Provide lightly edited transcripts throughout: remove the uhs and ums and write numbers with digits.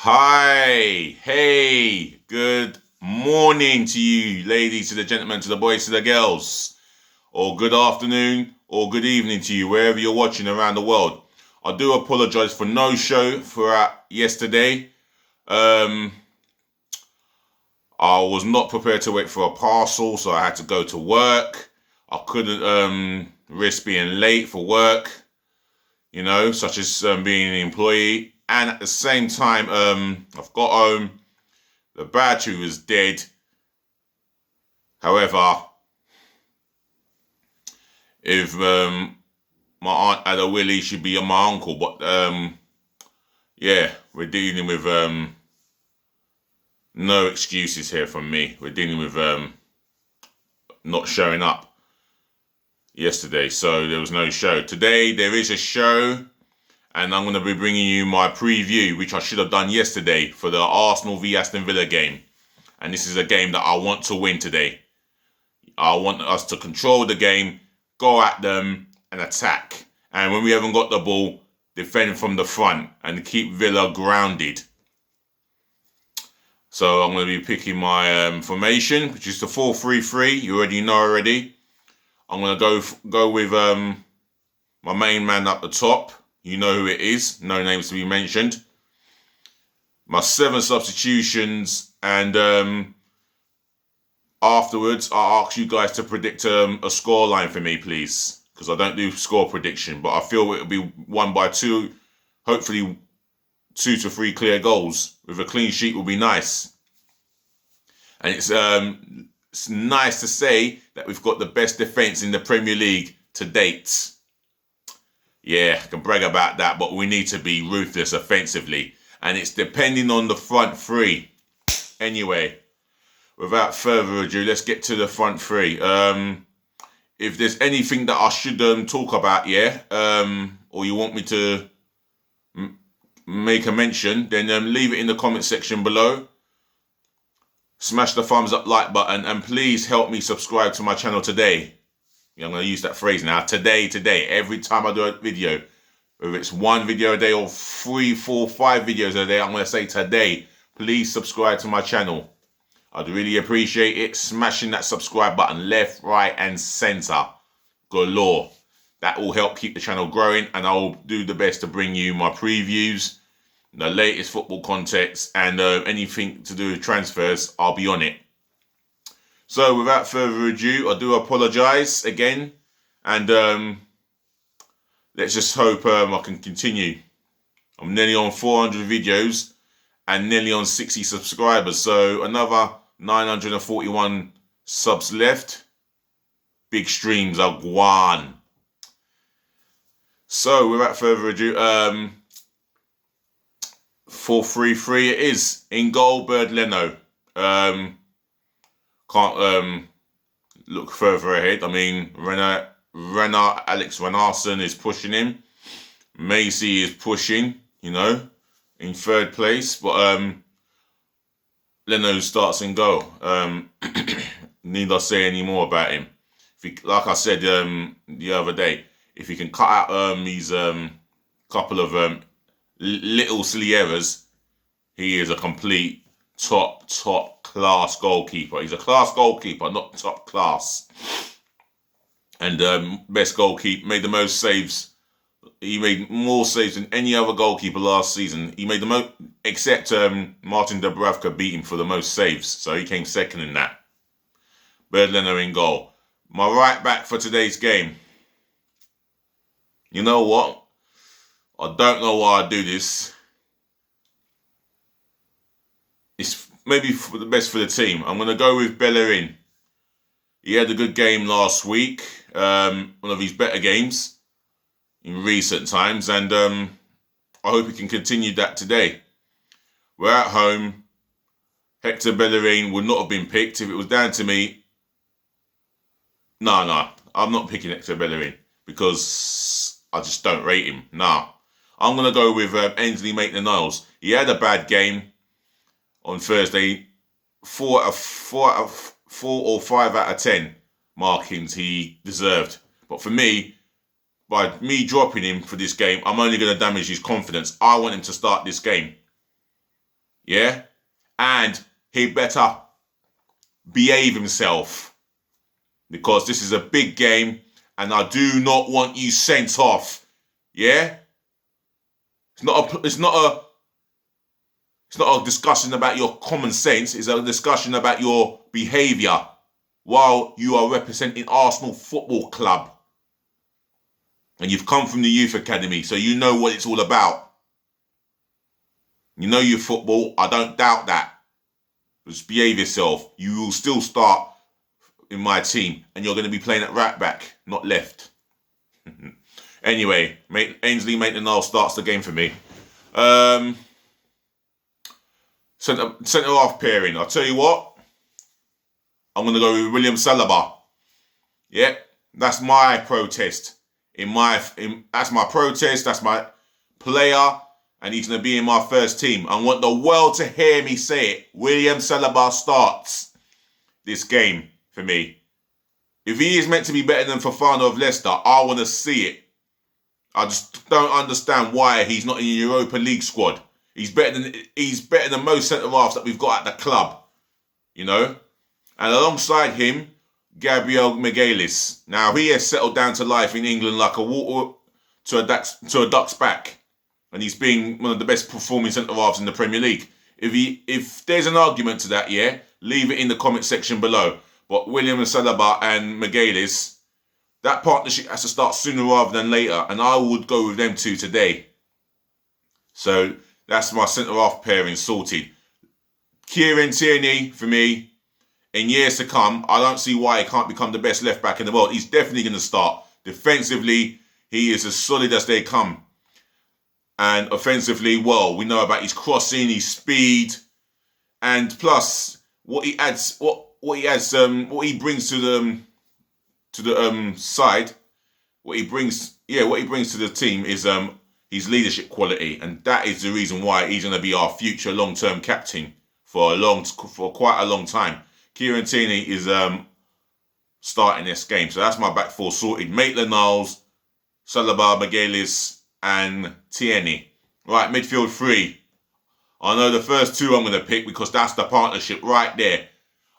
Hi, hey, good morning to you, ladies, to the gentlemen, to the boys, to the girls, or good afternoon, or good evening to you, wherever you're watching around the world. I do apologize for no show throughout yesterday. I was not prepared to wait for a parcel, so I had to go to work. I couldn't risk being late for work, such as being an employee. And at the same time, I've got home. The battery was dead. However, if my aunt had a willy, she'd be my uncle. But yeah, we're dealing with no excuses here from me. We're dealing with not showing up yesterday, so there was no show. Today there is a show. And I'm going to be bringing you my preview, which I should have done yesterday for the Arsenal v Aston Villa game. And this is a game that I want to win today. I want us to control the game, go at them and attack. And when we haven't got the ball, defend from the front and keep Villa grounded. So I'm going to be picking my formation, which is the 4-3-3. You already know already. I'm going to go with my main man up the top. You know who it is. No names to be mentioned. My 7 substitutions. And afterwards, I'll ask you guys to predict a score line for me, please. Because I don't do score prediction. But I feel it'll be won by 2. Hopefully 2 to 3 clear goals. With a clean sheet will be nice. And it's nice to say that we've got the best defence in the Premier League to date. Yeah, I can brag about that, but we need to be ruthless offensively. And it's depending on the front three. Anyway, without further ado, let's get to the front three. If there's anything that I should talk about, or you want me to make a mention, then leave it in the comment section below. Smash the thumbs up like button and please help me subscribe to my channel today. I'm going to use that phrase now. Today. Every time I do a video, whether it's 1 video a day or 3, 4, 5 videos a day, I'm going to say today. Please subscribe to my channel. I'd really appreciate it. Smashing that subscribe button left, right, and center. Galore. That will help keep the channel growing, and I'll do the best to bring you my previews, the latest football context, and anything to do with transfers. I'll be on it. So without further ado, I do apologise again, and let's just hope I can continue. I'm nearly on 400 videos and nearly on 60 subscribers, so another 941 subs left. Big streams are gone. So without further ado, 4-3-3 it is. In goal, Bird Leno. Can't look further ahead. I mean, Alex Renarson is pushing him. Macy is pushing, in 3rd place. But Leno starts in goal. Need I say any more about him? Like I said the other day, if he can cut out these couple of little silly errors, he is a complete top class goalkeeper. He's a class goalkeeper, not top class. And best goalkeeper, made the most saves. He made more saves than any other goalkeeper last season. He made the most, except Martin Dubravka beat him for the most saves, so he came second in that. Bird Leno in goal. My right back for today's game. You know what? I don't know why I do this. It's maybe for the best for the team. I'm going to go with Bellerin. He had a good game last week. One of his better games in recent times. And I hope he can continue that today. We're at home. Hector Bellerin would not have been picked if it was down to me. No. I'm not picking Hector Bellerin because I just don't rate him. Nah. I'm going to go with Ainsley Maitland-Niles. He had a bad game on Thursday. 4 or 5 out of 10 markings he deserved. But for me, by me dropping him for this game, I'm only going to damage his confidence. I want him to start this game. Yeah? And he better behave himself, because this is a big game and I do not want you sent off. Yeah? It's not a discussion about your common sense. It's a discussion about your behaviour while you are representing Arsenal Football Club. And you've come from the youth academy, so you know what it's all about. You know your football. I don't doubt that. Just behave yourself. You will still start in my team, and you're going to be playing at right back, not left. Anyway, Ainsley Maitland-Niles starts the game for me. Centre half pairing. I'll tell you what. I'm going to go with William Saliba. Yeah, that's my protest. That's my protest. That's my player, and he's going to be in my first team. I want the world to hear me say it. William Saliba starts this game for me. If he is meant to be better than Fofana of Leicester, I want to see it. I just don't understand why he's not in the Europa League squad. He's better than most centre-halves that we've got at the club, you know. And alongside him, Gabriel Magalhaes. Now, he has settled down to life in England like a water to a duck's back. And he's been one of the best performing centre-halves in the Premier League. If there's an argument to that, yeah, leave it in the comment section below. But William Saliba and Magalhaes, that partnership has to start sooner rather than later. And I would go with them two today. So that's my centre-half pairing sorted. Kieran Tierney, for me, in years to come, I don't see why he can't become the best left-back in the world. He's definitely going to start. Defensively, he is as solid as they come. And offensively, well, we know about his crossing, his speed, and plus what he brings to the side. What he brings to the team is his leadership quality, and that is the reason why he's going to be our future long-term captain for quite a long time. Kieran Tierney is starting this game, so that's my back four sorted. Maitland-Niles, Saliba, Magalhaes, and Tierney. Right, midfield three. I know the first two I'm going to pick because that's the partnership right there.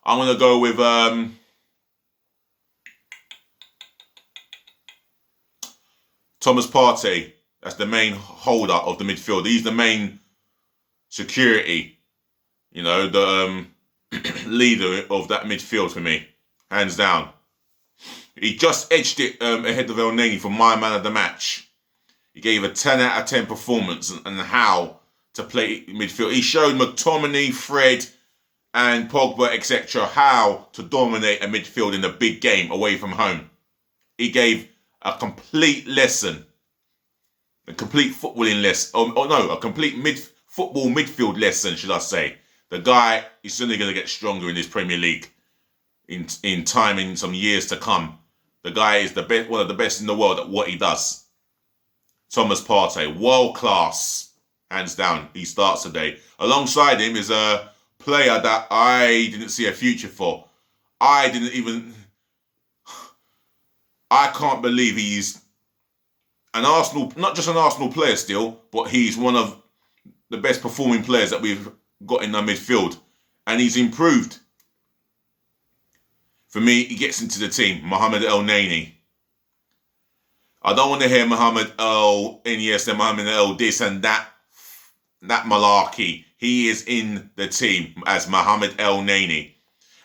I'm going to go with Thomas Partey. That's the main holder of the midfield. He's the main security, you know, the leader of that midfield for me, hands down. He just edged it ahead of El Neni for my man of the match. He gave a 10 out of 10 performance and how to play midfield. He showed McTominay, Fred, and Pogba, etc., how to dominate a midfield in a big game away from home. He gave a complete lesson, a complete footballing lesson, a complete football midfield lesson, should I say. The guy is certainly going to get stronger in this Premier League in time, in some years to come. The guy is the best, one of the best in the world at what he does. Thomas Partey, world class, hands down. He starts today. Alongside him is a player that I didn't see a future for. I can't believe he's an Arsenal, not just an Arsenal player still, but he's one of the best performing players that we've got in our midfield. And he's improved. For me, he gets into the team. Mohamed El Neni. I don't want to hear Mohamed El Iniesta, Mohamed El this and that malarkey. He is in the team as Mohamed El Neni.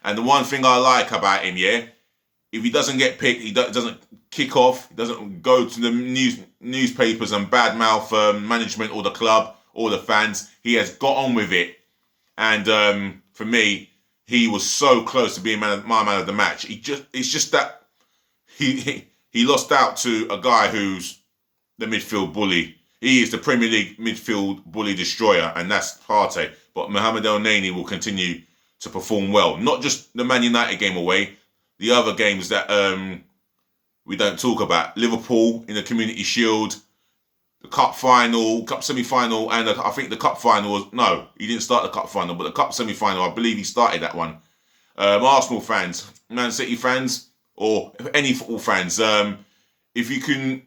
And the one thing I like about him, yeah, if he doesn't get picked, he doesn't kick off, he doesn't go to the newspapers and badmouth management or the club or the fans. He has got on with it. And for me, he was so close to being my man of the match. It's just that he lost out to a guy who's the midfield bully. He is the Premier League midfield bully destroyer, and that's Partey. But Mohamed El Neni will continue to perform well. Not just the Man United game away, the other games that we don't talk about. Liverpool in the Community Shield, the Cup final, Cup semi-final, and I think the Cup final was... No, he didn't start the Cup final, but the Cup semi-final, I believe he started that one. Arsenal fans, Man City fans, or any football fans, if you can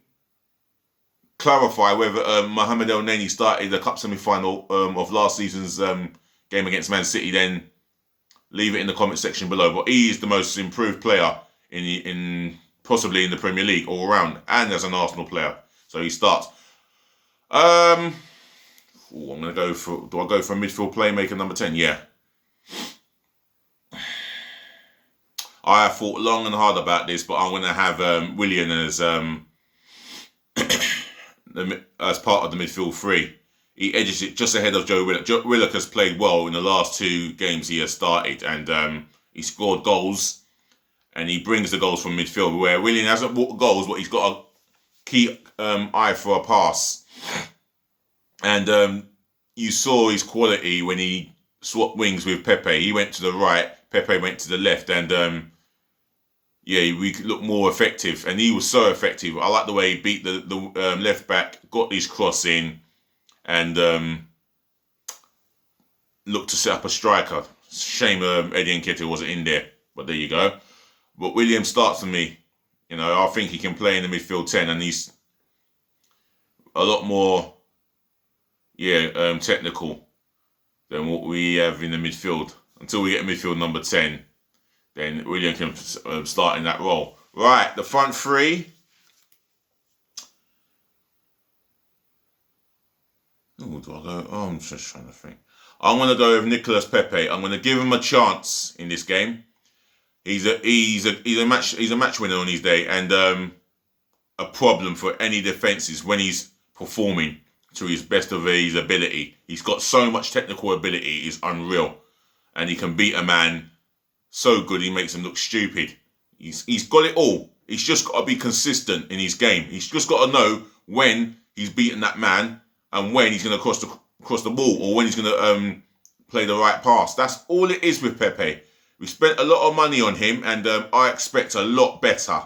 clarify whether Mohamed El Neni started the Cup semi-final of last season's game against Man City, then leave it in the comment section below. But he is the most improved player in possibly in the Premier League all round, and as an Arsenal player. So he starts. I'm gonna go for. Do I go for a midfield playmaker number 10? Yeah. I have thought long and hard about this, but I'm gonna have Willian as as part of the midfield three. He edges it just ahead of Joe Willock. Joe Willock has played well in the last 2 games he has started, and he scored goals, and he brings the goals from midfield, where Willian hasn't brought goals, but he's got a key eye for a pass. And you saw his quality when he swapped wings with Pepe. He went to the right, Pepe went to the left, and we could look more effective, and he was so effective. I like the way he beat the left back, got his cross in, and looked to set up a striker. Shame Eddie Nketiah wasn't in there, but there you go. But William starts for me. You know, I think he can play in the midfield 10, and he's a lot more, technical than what we have in the midfield. Until we get a midfield number 10, then William can start in that role. Right, the front three. Who do I go? Oh, I'm just trying to think. I'm going to go with Nicolas Pepe. I'm going to give him a chance in this game. He's a match winner on his day, and a problem for any defences when he's performing to his best of his ability. He's got so much technical ability, it's unreal, and he can beat a man so good he makes him look stupid. He's got it all. He's just got to be consistent in his game. He's just got to know when he's beaten that man and when he's going to cross the ball, or when he's going to play the right pass. That's all it is with Pepe. We spent a lot of money on him, and I expect a lot better.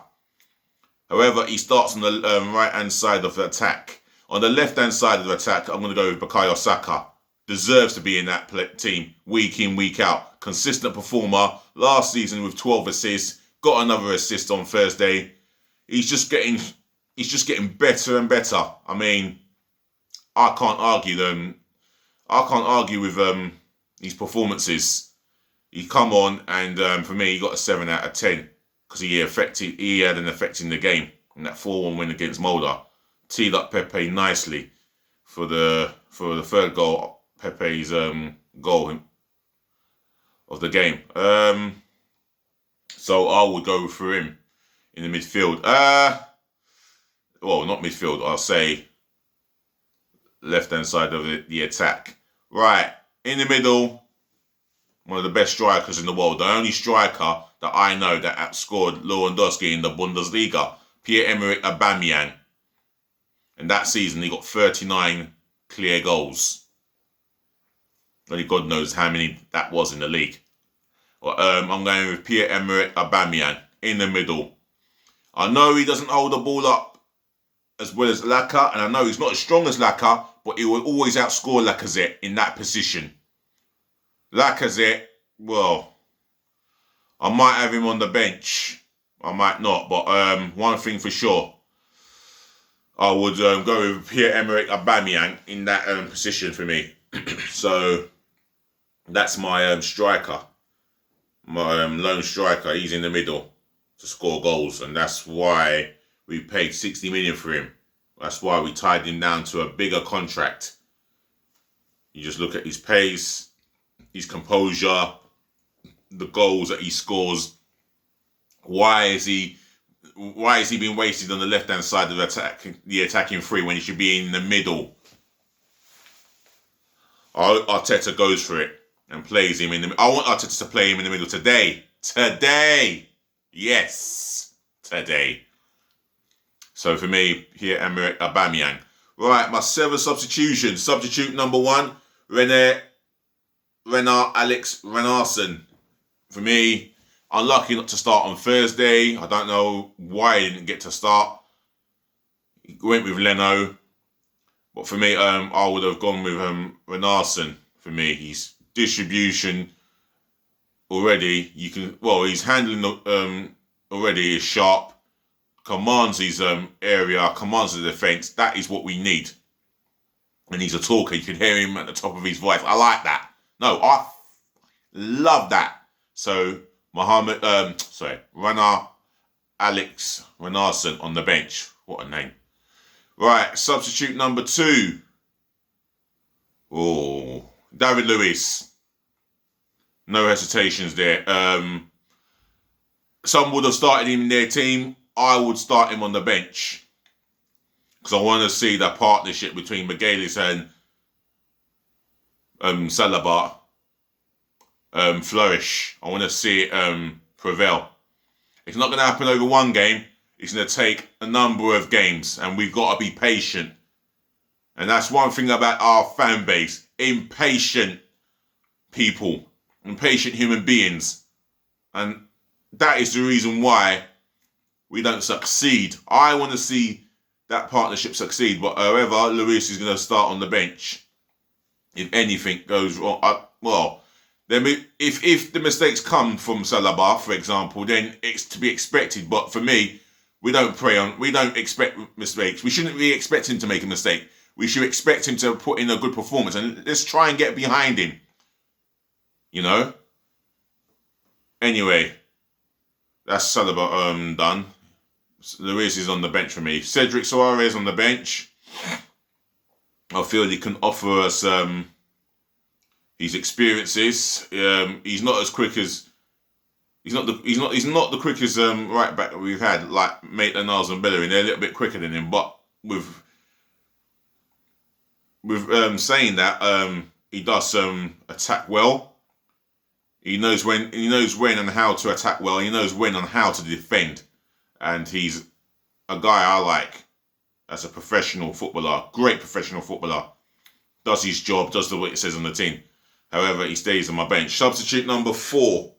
However, he starts on the right-hand side of the attack. On the left-hand side of the attack, I'm going to go with Bukayo Saka. Deserves to be in that team, week in, week out. Consistent performer. Last season with 12 assists. Got another assist on Thursday. He's just getting better and better. I mean, I can't argue with his performances. He come on, and for me, he got a 7 out of 10 because he had an effect in the game in that 4-1 win against Molde. Teed up Pepe nicely for the third goal. Pepe's goal of the game. So I would go for him in the midfield. Well, not midfield. I'll say left-hand side of the attack. Right, in the middle, one of the best strikers in the world. The only striker that I know that outscored Lewandowski in the Bundesliga, Pierre-Emerick Aubameyang. And that season, he got 39 clear goals. Only God knows how many that was in the league. Well, I'm going with Pierre-Emerick Aubameyang in the middle. I know he doesn't hold the ball up as well as Laka, and I know he's not as strong as Laka, but he will always outscore Lacazette in that position. Lacazette, well, I might have him on the bench. I might not, but one thing for sure, I would go with Pierre-Emerick Aubameyang in that position for me. So that's my striker, my lone striker. He's in the middle to score goals, and that's why we paid 60 million for him. That's why we tied him down to a bigger contract. You just look at his pace, his composure, the goals that he scores. Why is he being wasted on the left-hand side of the attacking three when he should be in the middle? Arteta goes for it and plays him in the middle. I want Arteta to play him in the middle today. Today! Yes! Today. So for me, here, Emerick Aubameyang. Right, my 7 substitutions. Substitute number 1, Renard Alex Renarsson. For me, unlucky not to start on Thursday. I don't know why he didn't get to start. He went with Leno. But for me, I would have gone with Renarsson. For me, his distribution already, his handling already is sharp. Commands his area, commands the defence. That is what we need. And he's a talker. You can hear him at the top of his voice. I like that. No, I love that. So Runner Alex Renarson on the bench. What a name. Right, substitute number 2. Oh, David Luiz. No hesitations there. Some would have started him in their team. I would start him on the bench. Because I want to see that partnership between Magalhaes and Saliba flourish. I want to see it prevail. It's not going to happen over one game. It's going to take a number of games, and we've got to be patient. And that's one thing about our fan base. Impatient people. Impatient human beings. And that is the reason why we don't succeed. I want to see that partnership succeed. But however, Luis is going to start on the bench. If anything goes wrong, then if the mistakes come from Saliba, for example, then it's to be expected. But for me, we don't expect mistakes. We shouldn't really expect him to make a mistake. We should expect him to put in a good performance, and let's try and get behind him. You know? Anyway, that's Saliba done. Luis is on the bench for me. Cedric Soares on the bench. I feel he can offer us his experiences. He's not as quick as he's not the quickest right back that we've had, like Maitland-Niles and Bellerin. They're a little bit quicker than him, but with saying that, he does attack well. He knows when and how to attack well. He knows when and how to defend, and he's a guy I like as a professional footballer. Great professional footballer. Does his job. Does what it says on the tin. However, he stays on my bench. Substitute number 4.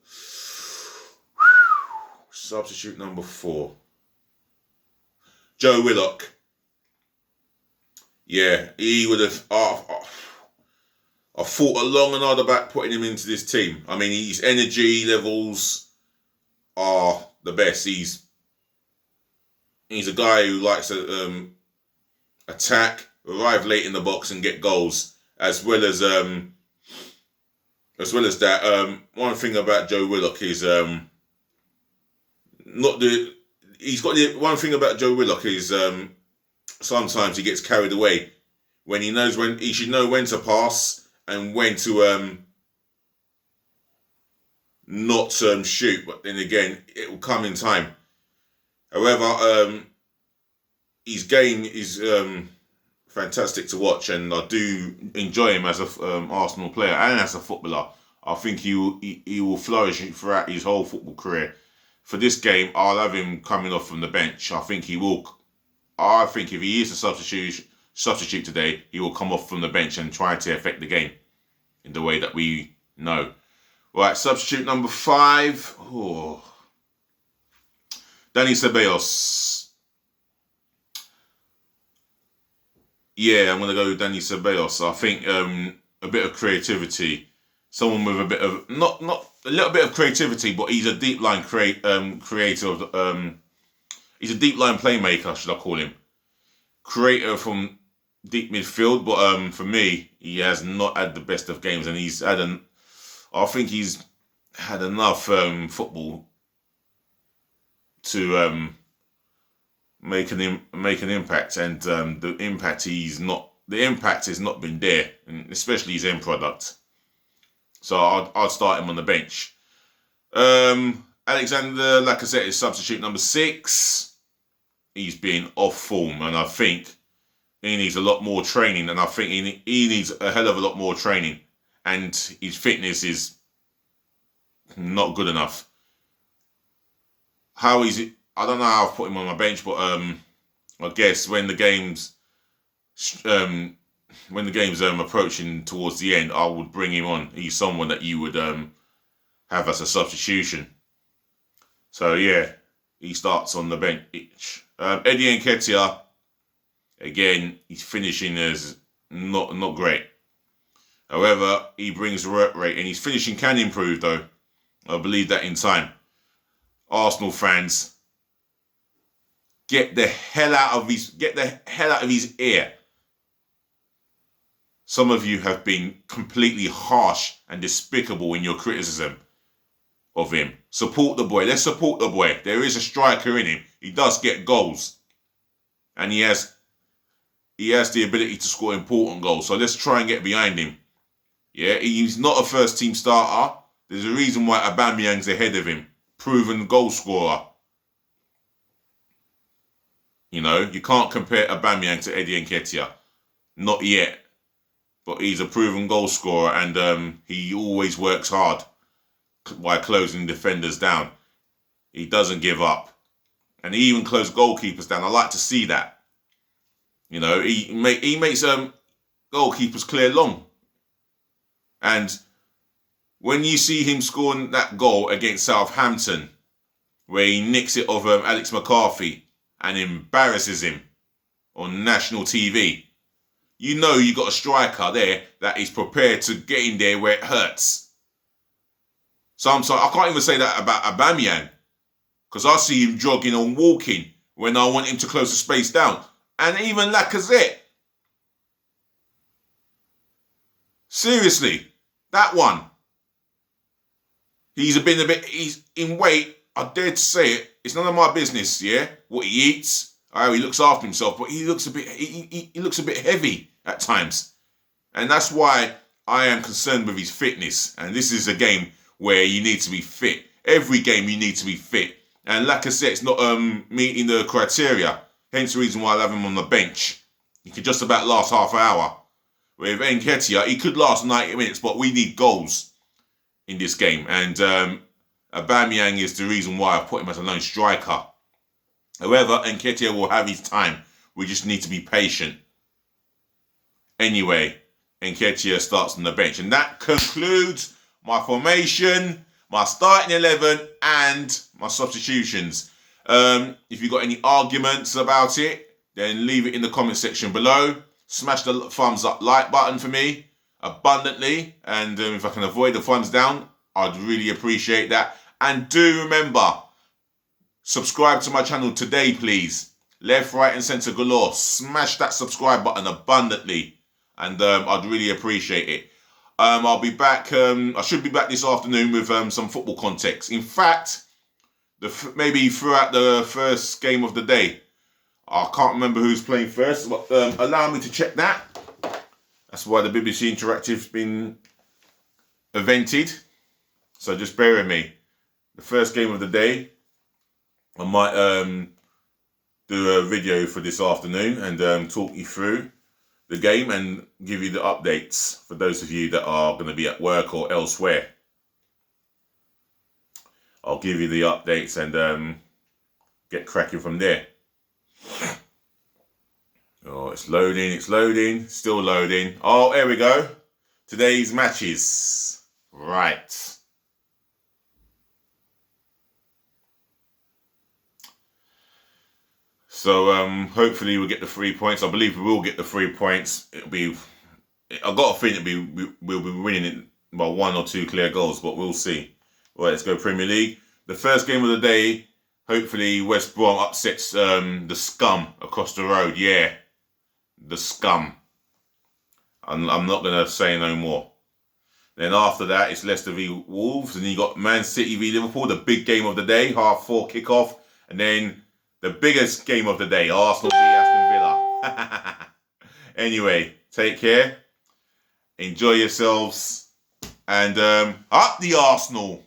Substitute number 4. Joe Willock. Yeah, he would have. I thought long and hard about putting him into this team. I mean, his energy levels are the best. He's a guy who likes to attack, arrive late in the box, and get goals. As well as that, one thing about Joe Willock is one thing about Joe Willock is sometimes he gets carried away when he should know when to pass and when to not shoot, but then again it will come in time. However, his game is fantastic to watch, and I do enjoy him as a Arsenal player and as a footballer. I think he will flourish throughout his whole football career. For this game, I'll have him coming off from the bench. I think he will. I think if he is a substitute today, he will come off from the bench and try to affect the game in the way that we know. Right, substitute number 5. Oh. Dani Ceballos. Yeah, I'm going to go with Dani Ceballos. I think a bit of creativity. Someone with a bit of, not a little bit of creativity, but he's a deep line creator. He's a deep line playmaker, should I call him. Creator from deep midfield, but for me, he has not had the best of games, and I think he's had enough football to make an impact, and the impact has not been there, and especially his end product. So I'd start him on the bench. Alexander Lacazette is substitute number 6. He's been off form, and I think he needs a lot more training, and I think he needs a hell of a lot more training, and his fitness is not good enough. How is it? I don't know how I've put him on my bench, but I guess when the game's approaching towards the end, I would bring him on. He's someone that you would have as a substitution. So yeah, he starts on the bench. Eddie Nketiah, again, his finishing is not great. However, he brings the work rate, and his finishing can improve though. I believe that in time. Arsenal fans, get the hell out of his ear. some of you have been completely harsh and despicable in your criticism of him. Support the boy. Let's support the boy. There is a striker in him. He does get goals. And he has the ability to score important goals. So let's try and get behind him. Yeah, he's not a first team starter. There's a reason why Aubameyang's ahead of him. Proven goal scorer. You know, you can't compare Aubameyang to Eddie Nketiah. Not yet. But he's a proven goal scorer, and he always works hard by closing defenders down. He doesn't give up. And he even closed goalkeepers down. I like to see that. You know, he makes goalkeepers clear long. And when you see him scoring that goal against Southampton, where he nicks it off Alex McCarthy and embarrasses him on national TV, you know you got a striker there that is prepared to get in there where it hurts. So I'm sorry, I can't even say that about Aubameyang, because I see him jogging and walking when I want him to close the space down. And even Lacazette. Seriously, that one. He's in weight. I dare to say it. It's none of my business, yeah, what he eats, how he looks after himself, but he looks a bit heavy at times. And that's why I am concerned with his fitness. And this is a game where you need to be fit. Every game you need to be fit. And Lacazette's not meeting the criteria. Hence the reason why I have him on the bench. He could just about last half an hour. With Nketiah, he could last 90 minutes, but we need goals in this game. And Aubameyang is the reason why I put him as a lone striker. However, Nketiah will have his time. We just need to be patient. Anyway, Nketiah starts on the bench. And that concludes my formation, my starting 11, and my substitutions. If you've got any arguments about it, then leave it in the comment section below. Smash the thumbs up like button for me abundantly. And if I can avoid the thumbs down, I'd really appreciate that. And do remember, subscribe to my channel today, please. Left, right, and centre galore. Smash that subscribe button abundantly. And I'd really appreciate it. I'll be back. I should be back this afternoon with some football context. In fact, maybe throughout the first game of the day. I can't remember who's playing first, but allow me to check that. That's why the BBC Interactive's been evented. So just bear with me. The first game of the day, I might do a video for this afternoon and talk you through the game and give you the updates for those of you that are going to be at work or elsewhere. I'll give you the updates and get cracking from there. Oh, it's loading, still loading. Oh, there we go. Today's matches. Right. So hopefully we'll get the 3 points. I believe we will get the 3 points. I've got a feeling we'll be winning it by 1 or 2 clear goals, but we'll see. Right, let's go Premier League. The first game of the day, hopefully West Brom upsets the scum across the road. Yeah, the scum. I'm not going to say no more. Then after that, it's Leicester v Wolves. And you got Man City v Liverpool, the big game of the day, 4:30 kickoff. And then the biggest game of the day, Arsenal v Aston Villa. Anyway, take care. Enjoy yourselves. And up the Arsenal.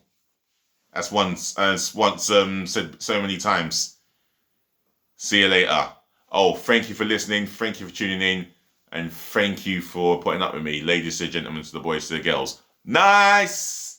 As once said so many times. See you later. Oh, thank you for listening. Thank you for tuning in. And thank you for putting up with me. Ladies and gentlemen, to the boys, to the girls. Nice!